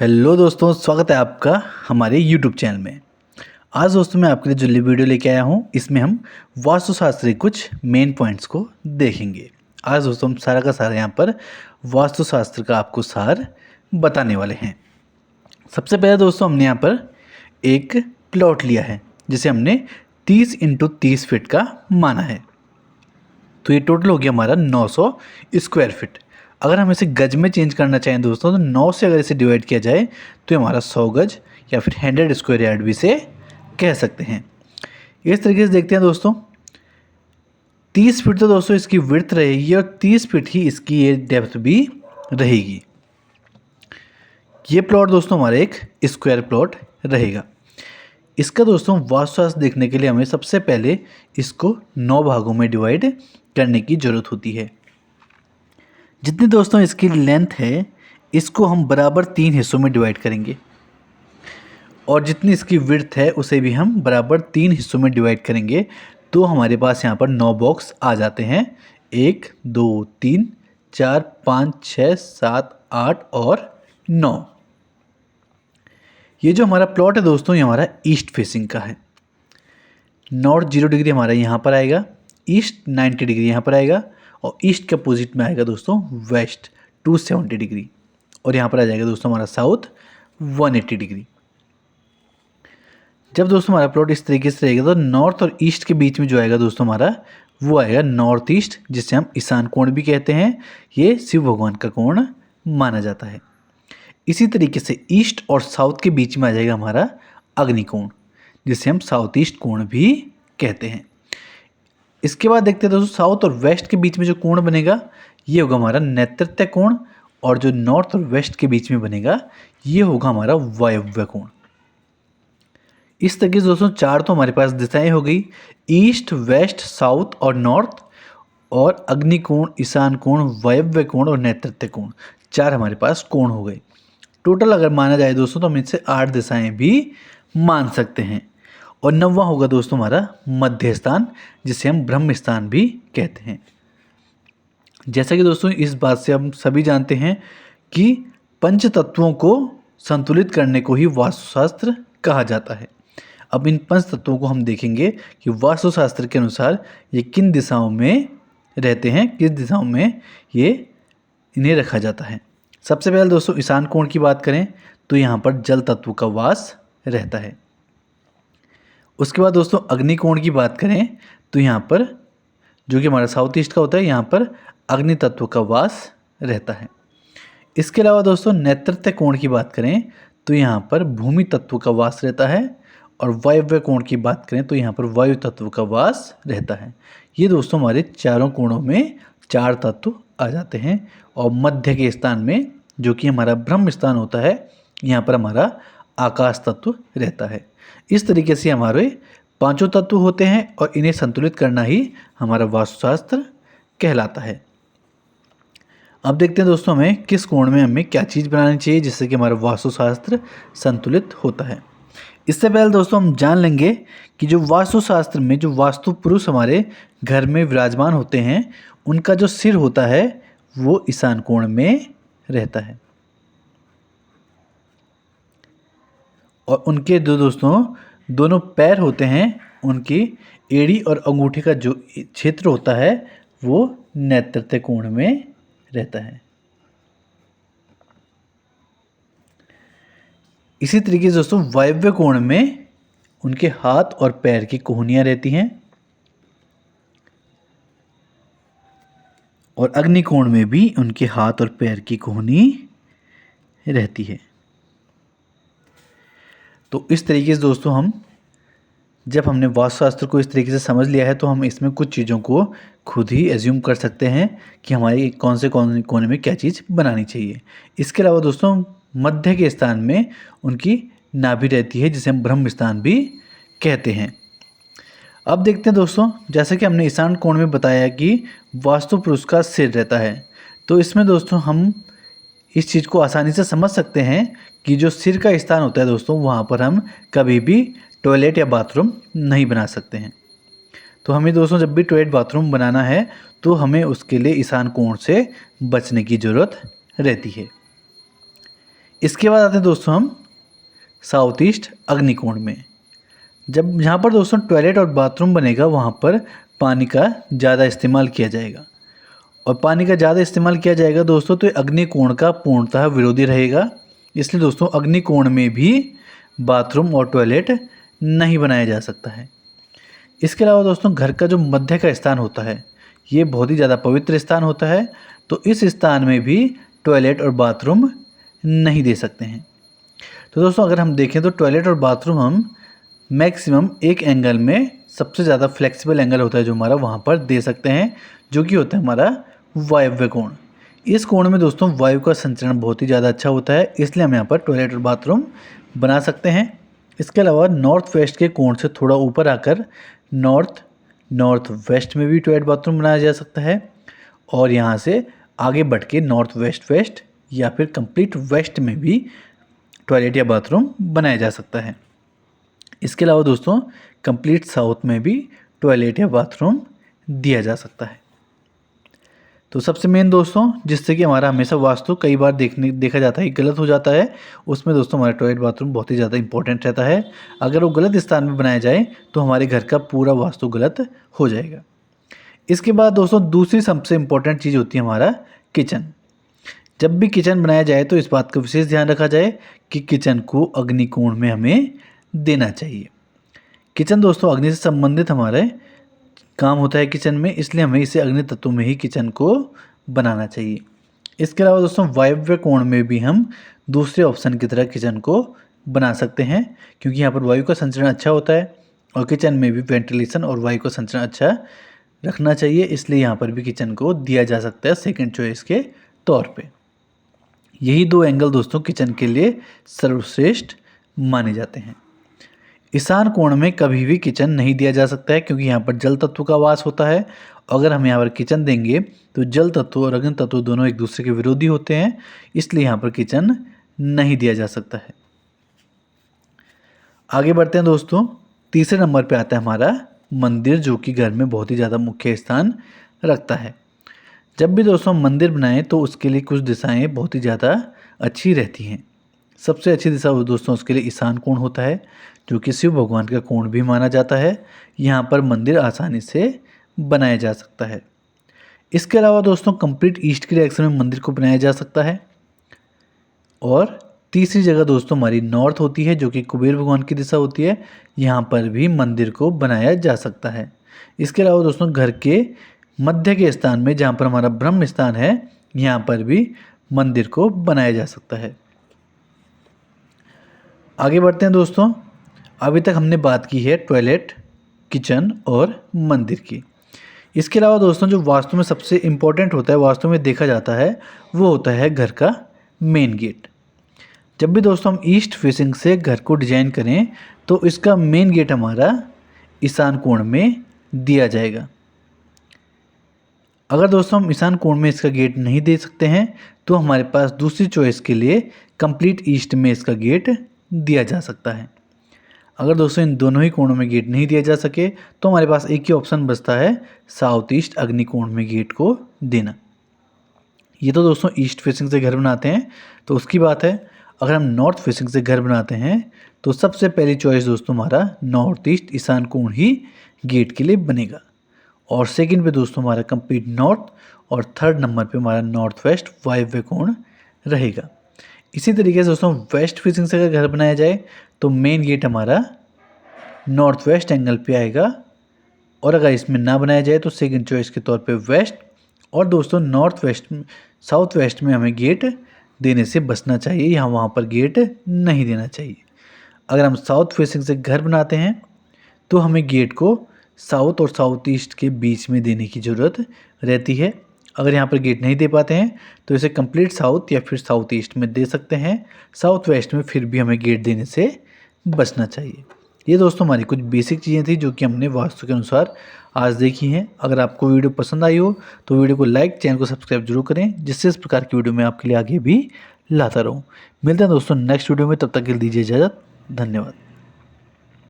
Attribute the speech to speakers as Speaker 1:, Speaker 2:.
Speaker 1: Hello दोस्तों, स्वागत है आपका हमारे यूट्यूब चैनल में। आज दोस्तों मैं आपके लिए जो वीडियो लेके आया हूँ, इसमें हम वास्तुशास्त्र के कुछ मेन पॉइंट्स को देखेंगे। आज दोस्तों हम सारा का सारा यहाँ पर वास्तुशास्त्र का आपको सार बताने वाले हैं। सबसे पहले दोस्तों हमने यहाँ पर एक प्लॉट लिया है जिसे हमने 30x30 फीट का माना है। तो ये टोटल हो गया हमारा 900 स्क्वायर फीट। अगर हम इसे गज में चेंज करना चाहें दोस्तों तो 9 से अगर इसे डिवाइड किया जाए तो हमारा 100 गज या फिर 100 स्क्वायर यार्ड भी इसे कह सकते हैं। इस तरीके से देखते हैं दोस्तों, 30 फीट तो दोस्तों इसकी विड्थ रहेगी और 30 फीट ही इसकी ये डेप्थ भी रहेगी। ये प्लॉट दोस्तों हमारा एक स्क्वायर प्लॉट रहेगा। इसका दोस्तों वास्तुशास्त्र देखने के लिए हमें सबसे पहले इसको 9 भागों में डिवाइड करने की ज़रूरत होती है। जितनी दोस्तों इसकी लेंथ है इसको हम बराबर 3 हिस्सों में डिवाइड करेंगे और जितनी इसकी विड्थ है उसे भी हम बराबर 3 हिस्सों में डिवाइड करेंगे। तो हमारे पास यहाँ पर 9 बॉक्स आ जाते हैं। 1 2 3 4 5 6 7 8 और 9। ये जो हमारा प्लॉट है दोस्तों ये हमारा ईस्ट फेसिंग का है। नॉर्थ 0 डिग्री हमारा यहाँ पर आएगा, ईस्ट 90 डिग्री यहाँ पर आएगा और ईस्ट के अपोजिट में आएगा दोस्तों वेस्ट 270 डिग्री और यहाँ पर आ जाएगा दोस्तों हमारा साउथ 180 डिग्री। जब दोस्तों हमारा प्लॉट इस तरीके से रहेगा तो नॉर्थ और ईस्ट के बीच में जो आएगा दोस्तों हमारा वो आएगा नॉर्थ ईस्ट, जिसे हम ईशान कोण भी कहते हैं। ये शिव भगवान का कोण माना जाता है। इसी तरीके से ईस्ट और साउथ के बीच में आ जाएगा हमारा अग्निकोण, जिसे हम साउथ ईस्ट कोण भी कहते हैं। इसके बाद देखते हैं दोस्तों साउथ और वेस्ट के बीच में जो कोण बनेगा ये होगा हमारा नैऋत्य कोण और जो नॉर्थ और वेस्ट के बीच में बनेगा ये होगा हमारा वायव्य कोण। इस तरीके से दोस्तों 4 तो हमारे पास दिशाएं हो गई, ईस्ट वेस्ट साउथ और नॉर्थ, और अग्निकोण, ईशान कोण, वायव्य कोण और नैऋत्य कोण, 4 हमारे पास कोण हो गए। टोटल अगर माना जाए दोस्तों तो हम इससे 8 दिशाएं भी मान सकते हैं। और 9वां होगा दोस्तों हमारा मध्य स्थान, जिसे हम ब्रह्म स्थान भी कहते हैं। जैसा कि दोस्तों इस बात से हम सभी जानते हैं कि पंच तत्वों को संतुलित करने को ही वास्तुशास्त्र कहा जाता है। अब इन पंच तत्वों को हम देखेंगे कि वास्तुशास्त्र के अनुसार ये किन दिशाओं में रहते हैं, किस दिशाओं में ये इन्हें रखा जाता है। सबसे पहले दोस्तों ईशान कोण की बात करें तो यहाँ पर जल तत्व का वास रहता है। उसके बाद दोस्तों अग्निकोण की बात करें तो यहाँ पर जो कि हमारा साउथ ईस्ट का होता है यहाँ पर अग्नि तत्व का वास रहता है। इसके अलावा दोस्तों नैऋत्य कोण की बात करें तो यहाँ पर भूमि तत्व का वास रहता है और वायव्य कोण की बात करें तो यहाँ पर वायु तत्व का वास रहता है। ये दोस्तों हमारे चारों कोणों में 4 तत्व आ जाते हैं और मध्य के स्थान में जो कि हमारा ब्रह्म स्थान होता है यहाँ पर हमारा आकाश तत्व रहता है। इस तरीके से हमारे 5 तत्व होते हैं और इन्हें संतुलित करना ही हमारा वास्तुशास्त्र कहलाता है। अब देखते हैं दोस्तों हमें किस कोण में हमें क्या चीज़ बनानी चाहिए जिससे कि हमारा वास्तुशास्त्र संतुलित होता है। इससे पहले दोस्तों हम जान लेंगे कि जो वास्तुशास्त्र में जो वास्तु पुरुष हमारे घर में विराजमान होते हैं उनका जो सिर होता है वो ईशान कोण में रहता है और उनके दोस्तों दोनों पैर होते हैं, उनकी एड़ी और अंगूठे का जो क्षेत्र होता है वो नैऋत्य कोण में रहता है। इसी तरीके से दोस्तों वायव्य कोण में उनके हाथ और पैर की कोहनियां रहती हैं और अग्निकोण में भी उनके हाथ और पैर की कोहनी रहती है। तो इस तरीके से दोस्तों हम जब हमने वास्तुशास्त्र को इस तरीके से समझ लिया है तो हम इसमें कुछ चीज़ों को खुद ही एज्यूम कर सकते हैं कि हमारे कौन से कोने में क्या चीज़ बनानी चाहिए। इसके अलावा दोस्तों मध्य के स्थान में उनकी नाभि रहती है जिसे हम ब्रह्म स्थान भी कहते हैं। अब देखते हैं दोस्तों जैसे कि हमने ईशान कोण में बताया कि वास्तु पुरुष का सिर रहता है, तो इसमें दोस्तों हम इस चीज़ को आसानी से समझ सकते हैं कि जो सिर का स्थान होता है दोस्तों वहाँ पर हम कभी भी टॉयलेट या बाथरूम नहीं बना सकते हैं। तो हमें दोस्तों जब भी टॉयलेट बाथरूम बनाना है तो हमें उसके लिए ईशान कोण से बचने की ज़रूरत रहती है। इसके बाद आते हैं दोस्तों हम साउथ ईस्ट अग्निकोण में। जब जहाँ पर दोस्तों टॉयलेट और बाथरूम बनेगा वहाँ पर पानी का ज़्यादा इस्तेमाल किया जाएगा, और पानी का ज़्यादा इस्तेमाल किया जाएगा दोस्तों तो अग्निकोण का पूर्णतः विरोधी रहेगा। इसलिए दोस्तों अग्निकोण में भी बाथरूम और टॉयलेट नहीं बनाया जा सकता है। इसके अलावा दोस्तों घर का जो मध्य का स्थान होता है ये बहुत ही ज़्यादा पवित्र स्थान होता है, तो इस स्थान में भी टॉयलेट और बाथरूम नहीं दे सकते हैं। तो दोस्तों अगर हम देखें तो टॉयलेट और बाथरूम हम मैक्सिमम एक एंगल में, सबसे ज़्यादा फ्लेक्सिबल एंगल होता है जो हमारा, वहाँ पर दे सकते हैं, जो कि होता है हमारा वायव्य कोण। इस कोण में दोस्तों वायु का संचरण बहुत ही ज़्यादा अच्छा होता है, इसलिए हम यहाँ पर टॉयलेट और बाथरूम बना सकते हैं। इसके अलावा नॉर्थ वेस्ट के कोण से थोड़ा ऊपर आकर नॉर्थ वेस्ट में भी टॉयलेट बाथरूम बनाया जा सकता है, और यहाँ से आगे बढ़ के नॉर्थ वेस्ट या फिर कंप्लीट वेस्ट में भी टॉयलेट या बाथरूम बनाया जा सकता है। इसके अलावा दोस्तों कंप्लीट साउथ में भी टॉयलेट या बाथरूम दिया जा सकता है। तो सबसे मेन दोस्तों जिससे कि हमारा हमेशा वास्तु कई बार देखा जाता है गलत हो जाता है, उसमें दोस्तों हमारा टॉयलेट बाथरूम बहुत ही ज़्यादा इंपॉर्टेंट रहता है। अगर वो गलत स्थान में बनाया जाए तो हमारे घर का पूरा वास्तु गलत हो जाएगा। इसके बाद दोस्तों दूसरी सबसे इम्पोर्टेंट चीज़ होती है हमारा किचन। जब भी किचन बनाया जाए तो इस बात का विशेष ध्यान रखा जाए कि किचन को अग्निकोण में हमें देना चाहिए। किचन दोस्तों अग्नि से संबंधित हमारे काम होता है किचन में, इसलिए हमें इसे अग्नि तत्व में ही किचन को बनाना चाहिए। इसके अलावा दोस्तों वायव्य कोण में भी हम दूसरे ऑप्शन की तरह किचन को बना सकते हैं, क्योंकि यहाँ पर वायु का संचरण अच्छा होता है और किचन में भी वेंटिलेशन और वायु का संचरण अच्छा रखना चाहिए, इसलिए यहाँ पर भी किचन को दिया जा सकता है सेकेंड चॉइस के तौर पे। यही दो एंगल दोस्तों किचन के लिए सर्वश्रेष्ठ माने जाते हैं। ईशान कोण में कभी भी किचन नहीं दिया जा सकता है, क्योंकि यहाँ पर जल तत्व का वास होता है। अगर हम यहाँ पर किचन देंगे तो जल तत्व और अग्नि तत्व दोनों एक दूसरे के विरोधी होते हैं, इसलिए यहाँ पर किचन नहीं दिया जा सकता है। आगे बढ़ते हैं दोस्तों, तीसरे नंबर पे आता है हमारा मंदिर, जो कि घर में बहुत ही ज़्यादा मुख्य स्थान रखता है। जब भी दोस्तों मंदिर बनाएं तो उसके लिए कुछ दिशाएं बहुत ही ज़्यादा अच्छी रहती हैं। सबसे अच्छी दिशा दोस्तों उसके लिए ईशान कोण होता है, जो कि शिव भगवान का कोण भी माना जाता है। यहाँ पर मंदिर आसानी से बनाया जा सकता है। इसके अलावा दोस्तों कंप्लीट ईस्ट की डायरेक्शन में मंदिर को बनाया जा सकता है। और तीसरी जगह दोस्तों हमारी नॉर्थ होती है, जो कि कुबेर भगवान की दिशा होती है। यहाँ पर भी मंदिर को बनाया जा सकता है। इसके अलावा दोस्तों घर के मध्य के स्थान में, जहाँ पर हमारा ब्रह्म स्थान है, यहाँ पर भी मंदिर को बनाया जा सकता है। आगे बढ़ते हैं दोस्तों, अभी तक हमने बात की है टॉयलेट, किचन और मंदिर की। इसके अलावा दोस्तों जो वास्तु में सबसे इम्पोर्टेंट होता है, वास्तु में देखा जाता है, वो होता है घर का मेन गेट। जब भी दोस्तों हम ईस्ट फेसिंग से घर को डिजाइन करें तो इसका मेन गेट हमारा ईशान कोण में दिया जाएगा। अगर दोस्तों हम ईशान कोण में इसका गेट नहीं दे सकते हैं तो हमारे पास दूसरी चॉइस के लिए कंप्लीट ईस्ट में इसका गेट दिया जा सकता है। अगर दोस्तों इन दोनों ही कोणों में गेट नहीं दिया जा सके तो हमारे पास एक ही ऑप्शन बचता है, साउथ ईस्ट अग्निकोण में गेट को देना। ये तो दोस्तों ईस्ट फेसिंग से घर बनाते हैं तो उसकी बात है। अगर हम नॉर्थ फेसिंग से घर बनाते हैं तो सबसे पहली चॉइस दोस्तों हमारा नॉर्थ ईस्ट ईशान कोण ही गेट के लिए बनेगा, और सेकंड पे दोस्तों हमारा कंप्लीट नॉर्थ, और थर्ड नंबर पे हमारा नॉर्थ वेस्ट वायव्य कोण रहेगा। इसी तरीके से दोस्तों वेस्ट फेसिंग से अगर घर बनाया जाए तो मेन गेट हमारा नॉर्थ वेस्ट एंगल पे आएगा, और अगर इसमें ना बनाया जाए तो सेकंड चॉइस के तौर पे वेस्ट, और दोस्तों नॉर्थ वेस्ट साउथ वेस्ट में हमें गेट देने से बचना चाहिए, यहाँ वहाँ पर गेट नहीं देना चाहिए। अगर हम साउथ फेसिंग से घर बनाते हैं तो हमें गेट को साउथ और साउथ ईस्ट के बीच में देने की ज़रूरत रहती है। अगर यहाँ पर गेट नहीं दे पाते हैं तो इसे कंप्लीट साउथ या फिर साउथ ईस्ट में दे सकते हैं। साउथ वेस्ट में फिर भी हमें गेट देने से बचना चाहिए। ये दोस्तों हमारी कुछ बेसिक चीज़ें थी जो कि हमने वास्तु के अनुसार आज देखी हैं। अगर आपको वीडियो पसंद आई हो तो वीडियो को लाइक, चैनल को सब्सक्राइब जरूर करें, जिससे इस प्रकार की वीडियो मैं आपके लिए आगे भी लाता रहूँ। मिलते हैं दोस्तों नेक्स्ट वीडियो में, तब तक के लिए दीजिए इजाज़त। धन्यवाद।